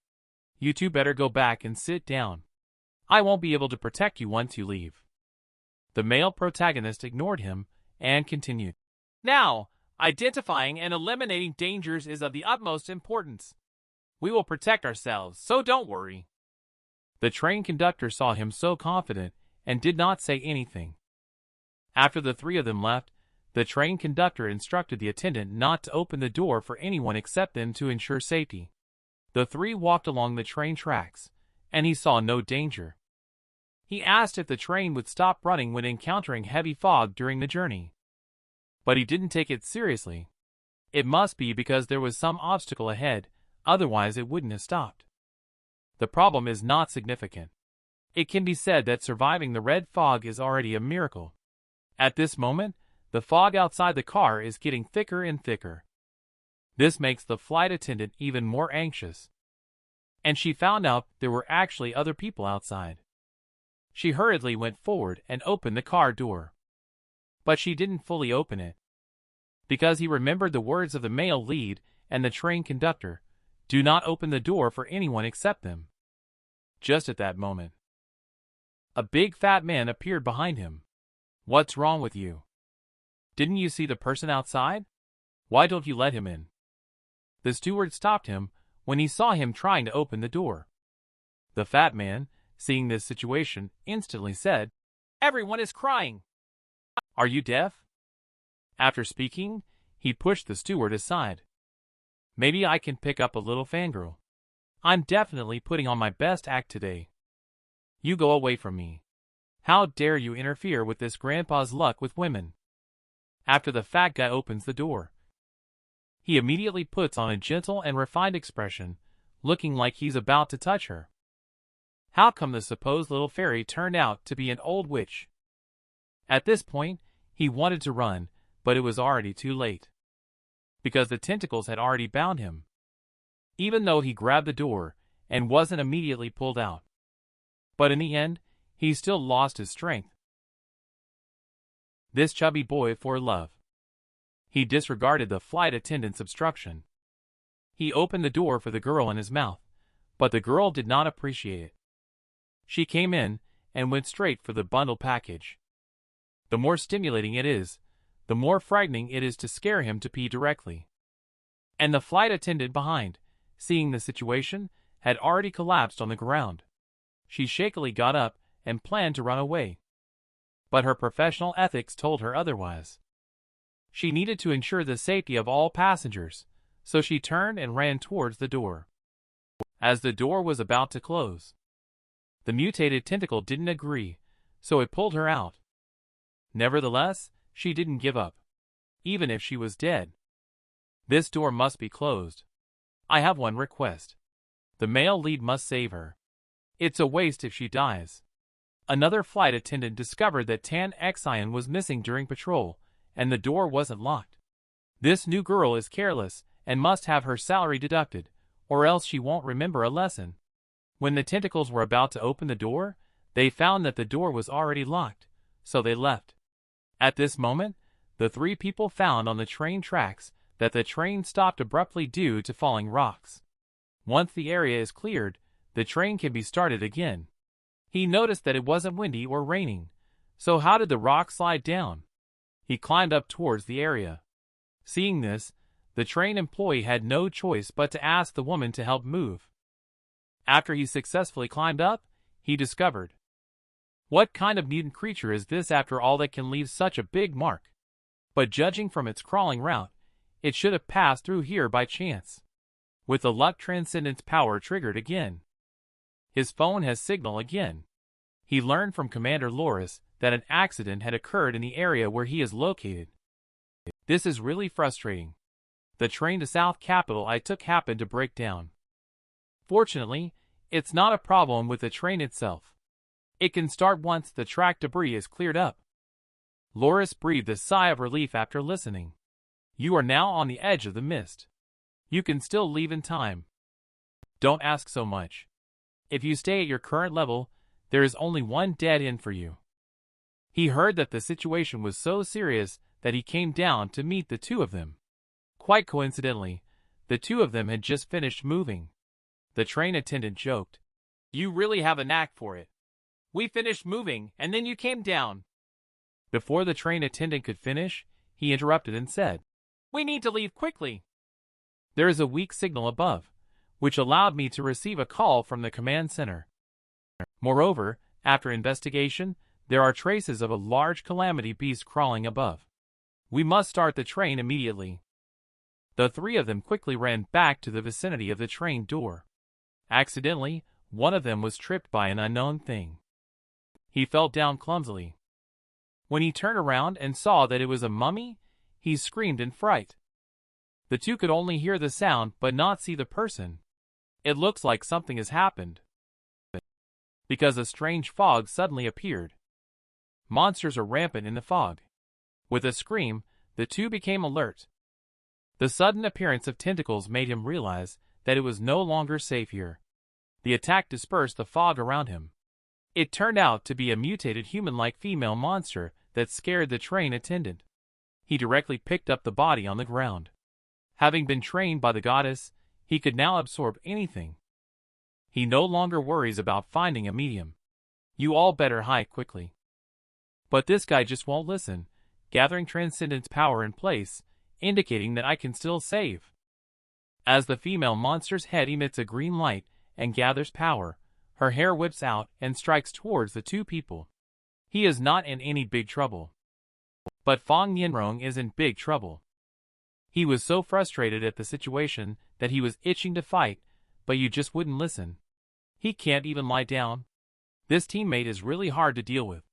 "You two better go back and sit down. I won't be able to protect you once you leave." The male protagonist ignored him and continued, "Now, identifying and eliminating dangers is of the utmost importance. We will protect ourselves, so don't worry." The train conductor saw him so confident and did not say anything. After the three of them left, the train conductor instructed the attendant not to open the door for anyone except them to ensure safety. The three walked along the train tracks, and he saw no danger. He asked if the train would stop running when encountering heavy fog during the journey. But he didn't take it seriously. It must be because there was some obstacle ahead, otherwise it wouldn't have stopped. The problem is not significant. It can be said that surviving the red fog is already a miracle. At this moment, the fog outside the car is getting thicker and thicker. This makes the flight attendant even more anxious. And she found out there were actually other people outside. She hurriedly went forward and opened the car door. But she didn't fully open it, because he remembered the words of the male lead and the train conductor, "Do not open the door for anyone except them." Just at that moment, a big fat man appeared behind him. "What's wrong with you? Didn't you see the person outside? Why don't you let him in?" The steward stopped him when he saw him trying to open the door. The fat man, seeing this situation, instantly said, "Everyone is crying. Are you deaf?" After speaking, he pushed the steward aside. "Maybe I can pick up a little fangirl. I'm definitely putting on my best act today. You go away from me. How dare you interfere with this grandpa's luck with women?" After the fat guy opens the door, he immediately puts on a gentle and refined expression, looking like he's about to touch her. How come the supposed little fairy turned out to be an old witch? At this point, he wanted to run, but it was already too late, because the tentacles had already bound him. Even though he grabbed the door and wasn't immediately pulled out. But in the end, he still lost his strength. This chubby boy for love. He disregarded the flight attendant's obstruction. He opened the door for the girl in his mouth, but the girl did not appreciate it. She came in and went straight for the bundle package. The more stimulating it is, the more frightening it is to scare him to pee directly. And the flight attendant behind, seeing the situation, had already collapsed on the ground. She shakily got up and planned to run away. but her professional ethics told her otherwise. She needed to ensure the safety of all passengers, so she turned and ran towards the door. As the door was about to close, the mutated tentacle didn't agree, so it pulled her out. Nevertheless, she didn't give up, even if she was dead. This door must be closed. I have one request. The male lead must save her. It's a waste if she dies. Another flight attendant discovered that Tan Xian was missing during patrol, and the door wasn't locked. This new girl is careless and must have her salary deducted, or else she won't remember a lesson. When the tentacles were about to open the door, they found that the door was already locked, so they left. At this moment, the three people found on the train tracks that the train stopped abruptly due to falling rocks. Once the area is cleared, the train can be started again. He noticed that it wasn't windy or raining, so how did the rock slide down? He climbed up towards the area. Seeing this, the train employee had no choice but to ask the woman to help move. After he successfully climbed up, he discovered, what kind of mutant creature is this after all that can leave such a big mark? But judging from its crawling route, it should have passed through here by chance. With the luck transcendence power triggered again. His phone has signal again. He learned from Commander Loris that an accident had occurred in the area where he is located. This is really frustrating. The train to South Capital I took happened to break down. Fortunately, it's not a problem with the train itself. It can start once the track debris is cleared up. Loris breathed a sigh of relief after listening. You are now on the edge of the mist. You can still leave in time. Don't ask so much. If you stay at your current level, there is only one dead end for you. He heard that the situation was so serious that he came down to meet the two of them. Quite coincidentally, the two of them had just finished moving. The train attendant joked, "You really have a knack for it. We finished moving and then you came down." Before the train attendant could finish, he interrupted and said, "We need to leave quickly. There is a weak signal above, which allowed me to receive a call from the command center. Moreover, after investigation, there are traces of a large calamity beast crawling above. We must start the train immediately." The three of them quickly ran back to the vicinity of the train door. Accidentally, one of them was tripped by an unknown thing. He fell down clumsily. When he turned around and saw that it was a mummy, he screamed in fright. The two could only hear the sound but not see the person. It looks like something has happened, because a strange fog suddenly appeared. Monsters are rampant in the fog. With a scream, the two became alert. The sudden appearance of tentacles made him realize that it was no longer safe here. The attack dispersed the fog around him. It turned out to be a mutated human-like female monster that scared the train attendant. He directly picked up the body on the ground. Having been trained by the goddess, he could now absorb anything. He no longer worries about finding a medium. You all better hide quickly. But this guy just won't listen, gathering transcendence power in place, indicating that I can still save. As the female monster's head emits a green light and gathers power, her hair whips out and strikes towards the two people. He is not in any big trouble. But Fang Yinrong is in big trouble. He was so frustrated at the situation that he was itching to fight, but you just wouldn't listen. He can't even lie down. This teammate is really hard to deal with.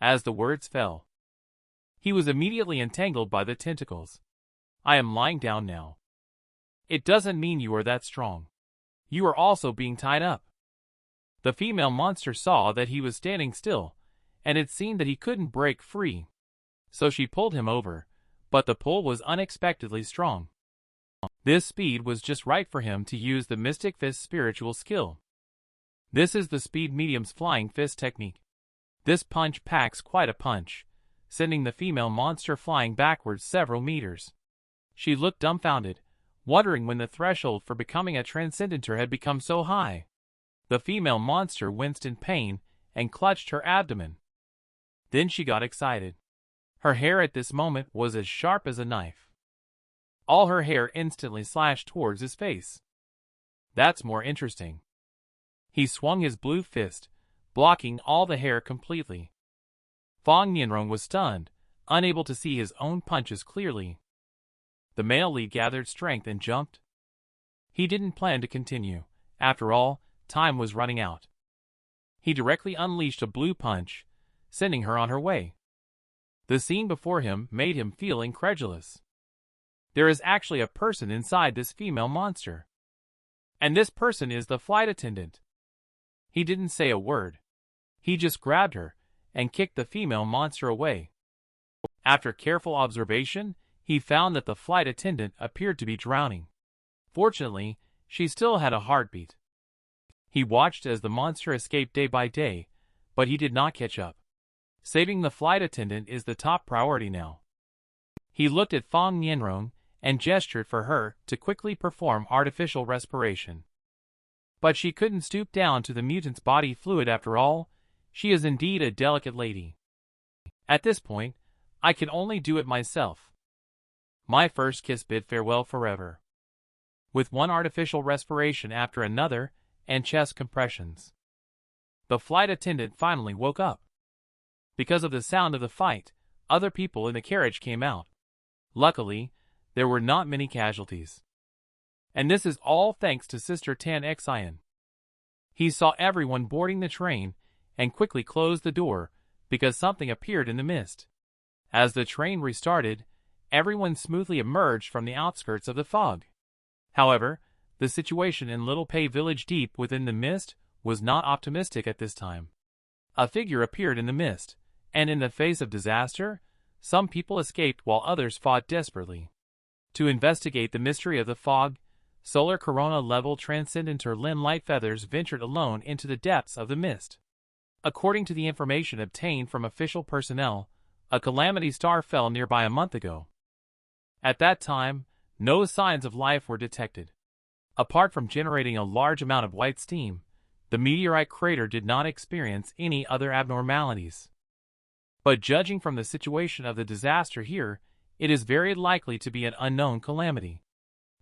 As the words fell, he was immediately entangled by the tentacles. I am lying down now. It doesn't mean you are that strong. You are also being tied up. The female monster saw that he was standing still, and it seemed that he couldn't break free. So she pulled him over, but the pull was unexpectedly strong. This speed was just right for him to use the Mystic Fist spiritual skill. This is the Speed Medium's Flying Fist technique. This punch packs quite a punch, sending the female monster flying backwards several meters. She looked dumbfounded, wondering when the threshold for becoming a transcendenter had become so high. The female monster winced in pain and clutched her abdomen. Then she got excited. Her hair at this moment was as sharp as a knife. All her hair instantly slashed towards his face. That's more interesting. He swung his blue fist, blocking all the hair completely. Fong Nianrong was stunned, unable to see his own punches clearly. The male lead gathered strength and jumped. He didn't plan to continue. After all, time was running out. He directly unleashed a blue punch, sending her on her way. The scene before him made him feel incredulous. There is actually a person inside this female monster. And this person is the flight attendant. He didn't say a word. He just grabbed her and kicked the female monster away. After careful observation, he found that the flight attendant appeared to be drowning. Fortunately, she still had a heartbeat. He watched as the monster escaped day by day, but he did not catch up. Saving the flight attendant is the top priority now. He looked at Fong Nianrong and gestured for her to quickly perform artificial respiration. But she couldn't stoop down to the mutant's body fluid after all. She is indeed a delicate lady. At this point, I can only do it myself. My first kiss bid farewell forever. With one artificial respiration after another, and chest compressions, the flight attendant finally woke up. Because of the sound of the fight, other people in the carriage came out. Luckily, there were not many casualties. And this is all thanks to Sister Tan Xian. He saw everyone boarding the train and quickly closed the door because something appeared in the mist. As the train restarted, everyone smoothly emerged from the outskirts of the fog. However, the situation in Little Pei Village deep within the mist was not optimistic at this time. A figure appeared in the mist, and in the face of disaster, some people escaped while others fought desperately. To investigate the mystery of the fog, Solar Corona level Transcendenter Lin Lightfeathers ventured alone into the depths of the mist. According to the information obtained from official personnel, a calamity star fell nearby a month ago. At that time, no signs of life were detected. Apart from generating a large amount of white steam, the meteorite crater did not experience any other abnormalities. But judging from the situation of the disaster here, it is very likely to be an unknown calamity.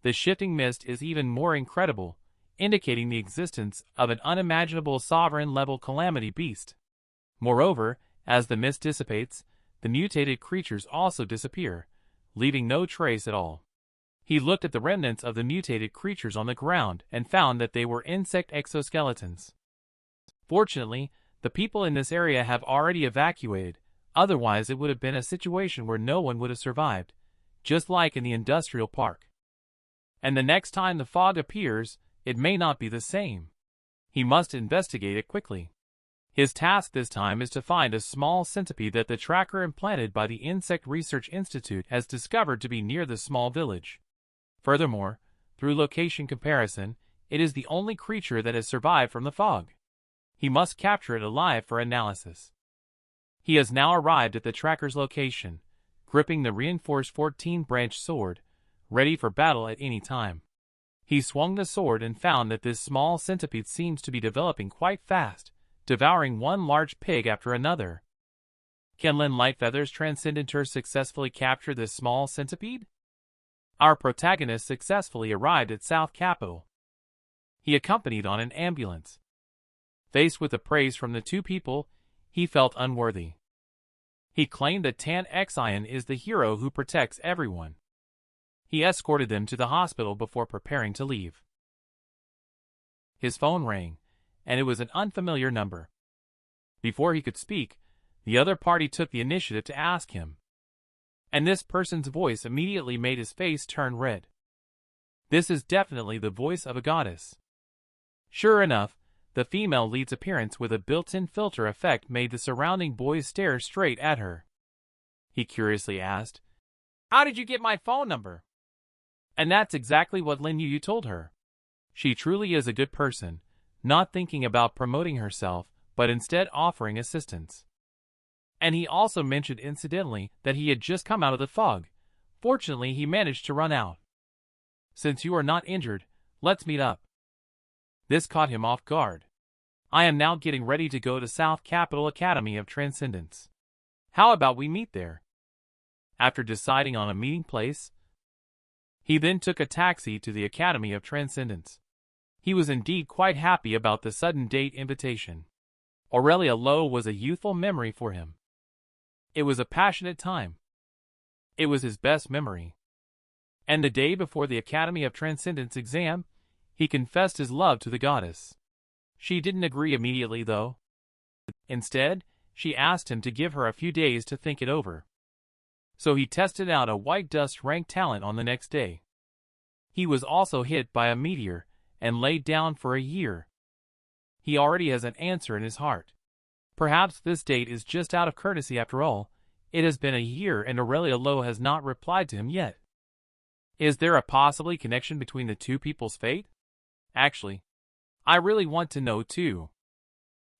The shifting mist is even more incredible, indicating the existence of an unimaginable sovereign-level calamity beast. Moreover, as the mist dissipates, the mutated creatures also disappear, leaving no trace at all. He looked at the remnants of the mutated creatures on the ground and found that they were insect exoskeletons. Fortunately, the people in this area have already evacuated, otherwise it would have been a situation where no one would have survived, just like in the industrial park. And the next time the fog appears, it may not be the same. He must investigate it quickly. His task this time is to find a small centipede that the tracker implanted by the Insect Research Institute has discovered to be near the small village. Furthermore, through location comparison, it is the only creature that has survived from the fog. He must capture it alive for analysis. He has now arrived at the tracker's location, gripping the reinforced 14-branch sword, ready for battle at any time. He swung the sword and found that this small centipede seems to be developing quite fast, devouring one large pig after another. Can Lin Lightfeather's Transcendenter successfully capture this small centipede? Our protagonist successfully arrived at South Capital. He accompanied on an ambulance. Faced with the praise from the two people, he felt unworthy. He claimed that Tan Xian is the hero who protects everyone. He escorted them to the hospital before preparing to leave. His phone rang, and it was an unfamiliar number. Before he could speak, the other party took the initiative to ask him. And this person's voice immediately made his face turn red. This is definitely the voice of a goddess. Sure enough, the female lead's appearance with a built-in filter effect made the surrounding boys stare straight at her. He curiously asked, "How did you get my phone number?" And that's exactly what Lin Yu told her. She truly is a good person, not thinking about promoting herself, but instead offering assistance. And he also mentioned incidentally that he had just come out of the fog. Fortunately, he managed to run out. "Since you are not injured, let's meet up." This caught him off guard. "I am now getting ready to go to South Capital Academy of Transcendence. How about we meet there?" After deciding on a meeting place, he then took a taxi to the Academy of Transcendence. He was indeed quite happy about the sudden date invitation. Aurelia Lowe was a youthful memory for him. It was a passionate time. It was his best memory. And the day before the Academy of Transcendence exam, he confessed his love to the goddess. She didn't agree immediately, though. Instead, she asked him to give her a few days to think it over. So he tested out a white dust rank talent on the next day. He was also hit by a meteor and laid down for a year. He already has an answer in his heart. Perhaps this date is just out of courtesy after all. It has been a year and Aurelia Lowe has not replied to him yet. Is there a possibly connection between the two people's fate? Actually, I really want to know too.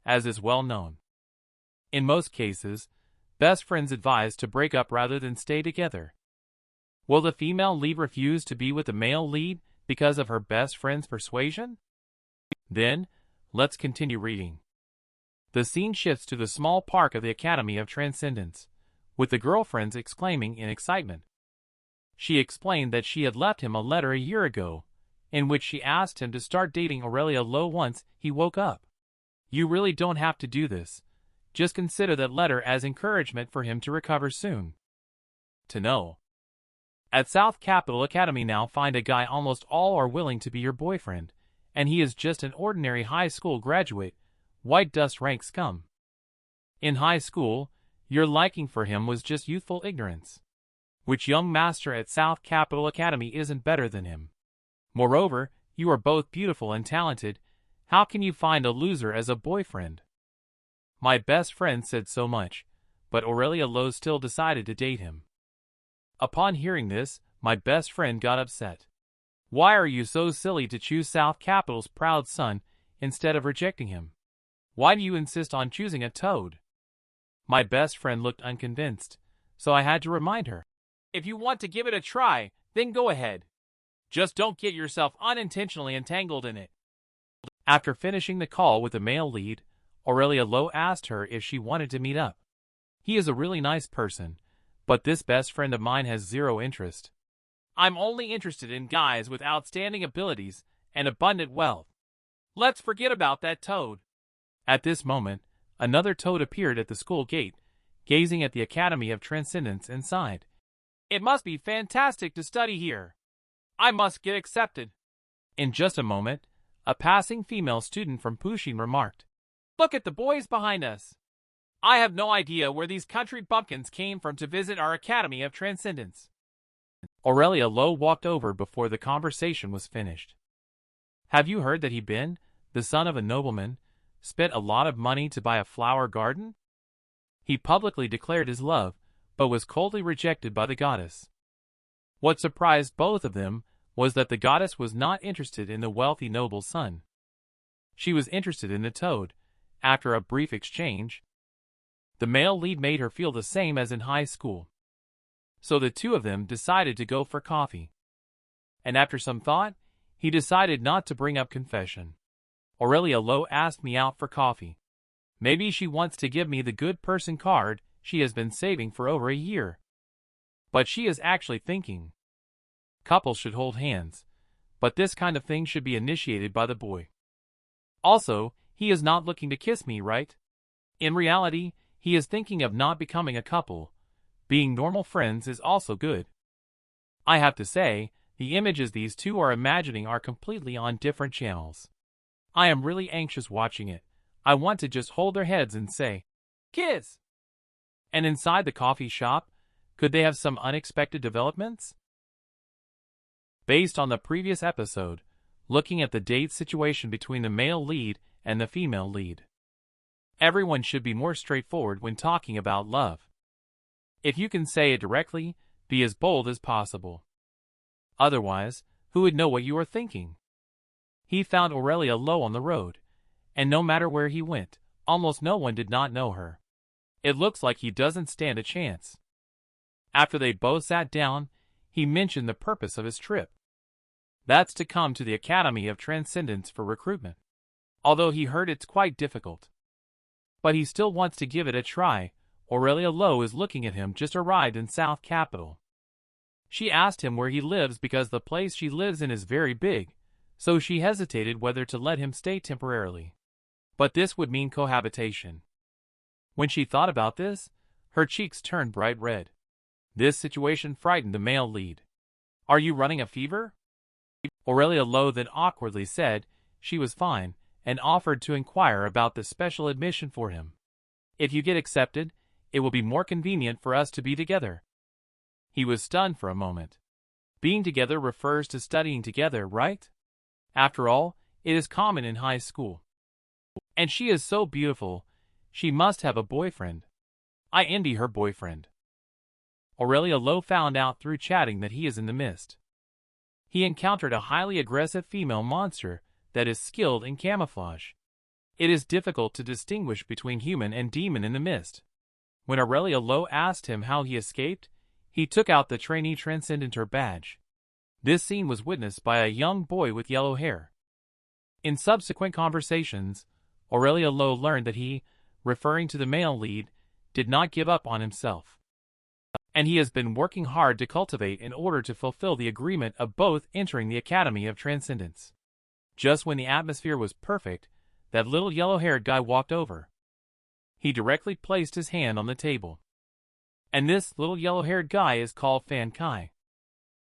As is well known, in most cases, best friends advise to break up rather than stay together. Will the female lead refuse to be with the male lead because of her best friend's persuasion? Then, let's continue reading. The scene shifts to the small park of the Academy of Transcendence, with the girlfriends exclaiming in excitement. She explained that she had left him a letter a year ago, in which she asked him to start dating Aurelia Lowe once he woke up. You really don't have to do this. Just consider that letter as encouragement for him to recover soon. To know. At South Capital Academy now find a guy almost all are willing to be your boyfriend, and he is just an ordinary high school graduate, white dust rank scum. In high school, your liking for him was just youthful ignorance. Which young master at South Capital Academy isn't better than him? Moreover, you are both beautiful and talented. How can you find a loser as a boyfriend? My best friend said so much, but Aurelia Lowe still decided to date him. Upon hearing this, my best friend got upset. Why are you so silly to choose South Capital's proud son instead of rejecting him? Why do you insist on choosing a toad? My best friend looked unconvinced, so I had to remind her. If you want to give it a try, then go ahead. Just don't get yourself unintentionally entangled in it. After finishing the call with the male lead, Aurelia Lowe asked her if she wanted to meet up. He is a really nice person, but this best friend of mine has zero interest. I'm only interested in guys with outstanding abilities and abundant wealth. Let's forget about that toad. At this moment, another toad appeared at the school gate, gazing at the Academy of Transcendence inside. It must be fantastic to study here. I must get accepted. In just a moment, a passing female student from Pushing remarked, Look at the boys behind us. I have no idea where these country bumpkins came from to visit our Academy of Transcendence. Aurelia Lowe walked over before the conversation was finished. Have you heard that he been, the son of a nobleman, spent a lot of money to buy a flower garden? He publicly declared his love, but was coldly rejected by the goddess. What surprised both of them was that the goddess was not interested in the wealthy noble's son. She was interested in the toad. After a brief exchange, the male lead made her feel the same as in high school. So the two of them decided to go for coffee. And after some thought, he decided not to bring up confession. Aurelia Lowe asked me out for coffee. Maybe she wants to give me the good person card she has been saving for over a year. But she is actually thinking. Couples should hold hands, but this kind of thing should be initiated by the boy. Also, he is not looking to kiss me, right? In reality, he is thinking of not becoming a couple. Being normal friends is also good. I have to say, the images these two are imagining are completely on different channels. I am really anxious watching it. I want to just hold their heads and say, Kiss! And inside the coffee shop, could they have some unexpected developments? Based on the previous episode, looking at the date situation between the male lead and the female lead. Everyone should be more straightforward when talking about love. If you can say it directly, be as bold as possible. Otherwise, who would know what you are thinking? He found Aurelia Lowe on the road, and no matter where he went, almost no one did not know her. It looks like he doesn't stand a chance. After they both sat down, he mentioned the purpose of his trip. That's to come to the Academy of Transcendence for recruitment. Although he heard it's quite difficult. But he still wants to give it a try. Aurelia Lowe is looking at him just arrived in South Capital. She asked him where he lives because the place she lives in is very big, so she hesitated whether to let him stay temporarily. But this would mean cohabitation. When she thought about this, Her cheeks turned bright red. This situation frightened the male lead. "Are you running a fever?" Aurelia Lowe then awkwardly said she was fine and offered to inquire about the special admission for him. "If you get accepted, it will be more convenient for us to be together." He was stunned for a moment. Being together refers to studying together, right? After all, it is common in high school. And she is so beautiful, she must have a boyfriend. I envy her boyfriend. Aurelia Lowe found out through chatting that he is in the mist. He encountered a highly aggressive female monster that is skilled in camouflage. It is difficult to distinguish between human and demon in the mist. When Aurelia Lowe asked him how he escaped, he took out the trainee transcendentor badge. This scene was witnessed by a young boy with yellow hair. In subsequent conversations, Aurelia Lowe learned that he, referring to the male lead, did not give up on himself. And he has been working hard to cultivate in order to fulfill the agreement of both entering the Academy of Transcendence. Just when the atmosphere was perfect, that little yellow-haired guy walked over. He directly placed his hand on the table. And this little yellow-haired guy is called Fan Kai.